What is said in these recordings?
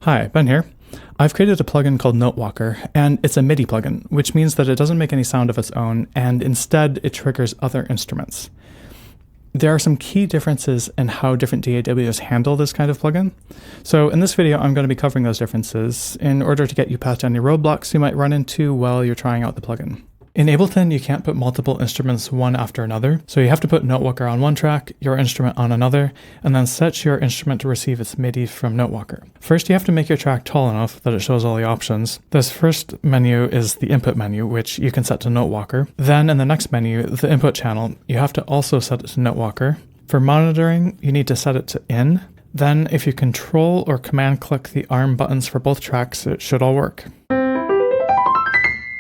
Hi, Ben here. I've created a plugin called Notewalker, and it's a MIDI plugin, which means that it doesn't make any sound of its own, and instead it triggers other instruments. There are some key differences in how different DAWs handle this kind of plugin. So in this video, I'm going to be covering those differences in order to get you past any roadblocks you might run into while you're trying out the plugin. In Ableton, you can't put multiple instruments one after another, so you have to put Notewalker on one track, your instrument on another, and then set your instrument to receive its MIDI from Notewalker. First, you have to make your track tall enough that it shows all the options. This first menu is the input menu, which you can set to Notewalker. Then in the next menu, the input channel, you have to also set it to Notewalker. For monitoring, you need to set it to in. Then if you control or command click the arm buttons for both tracks, it should all work.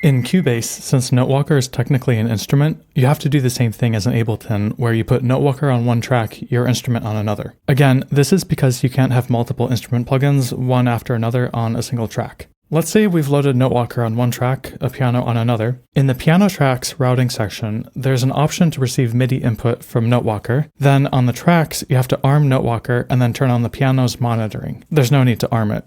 In Cubase, since Notewalker is technically an instrument, you have to do the same thing as in Ableton, where you put Notewalker on one track, your instrument on another. Again, this is because you can't have multiple instrument plugins, one after another, on a single track. Let's say we've loaded Notewalker on one track, a piano on another. In the piano tracks routing section, there's an option to receive MIDI input from Notewalker. Then on the tracks, you have to arm Notewalker and then turn on the piano's monitoring. There's no need to arm it.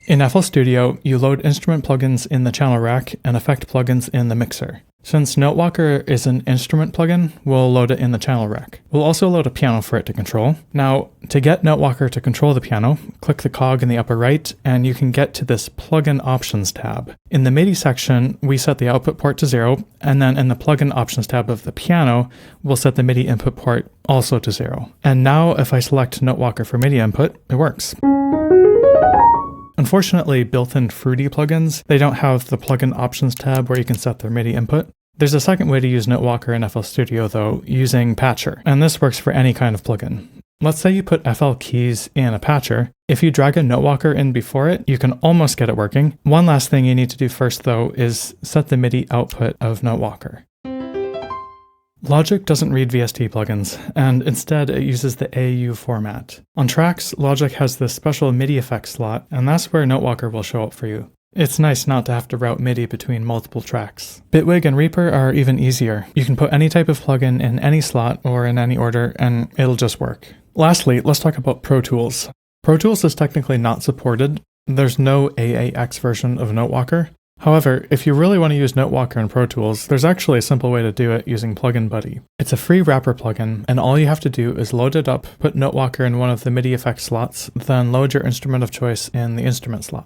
In FL Studio, you load instrument plugins in the channel rack and effect plugins in the mixer. Since Notewalker is an instrument plugin, we'll load it in the channel rack. We'll also load a piano for it to control. Now, to get Notewalker to control the piano, click the cog in the upper right, and you can get to this Plugin Options tab. In the MIDI section, we set the output port to 0, and then in the Plugin Options tab of the piano, we'll set the MIDI input port also to 0. And now, if I select Notewalker for MIDI input, it works. Unfortunately, built-in Fruity plugins, they don't have the Plugin Options tab where you can set their MIDI input. There's a second way to use Notewalker in FL Studio though, using Patcher, and this works for any kind of plugin. Let's say you put FL keys in a patcher. If you drag a Notewalker in before it, you can almost get it working. One last thing you need to do first though is set the MIDI output of Notewalker. Logic doesn't read VST plugins, and instead it uses the AU format. On tracks, Logic has this special MIDI effects slot, and that's where Notewalker will show up for you. It's nice not to have to route MIDI between multiple tracks. Bitwig and Reaper are even easier. You can put any type of plugin in any slot or in any order, and it'll just work. Lastly, let's talk about Pro Tools. Pro Tools is technically not supported. There's no AAX version of Notewalker. However, if you really want to use Notewalker in Pro Tools, there's actually a simple way to do it using Plugin Buddy. It's a free wrapper plugin, and all you have to do is load it up, put Notewalker in one of the MIDI effects slots, then load your instrument of choice in the instrument slot.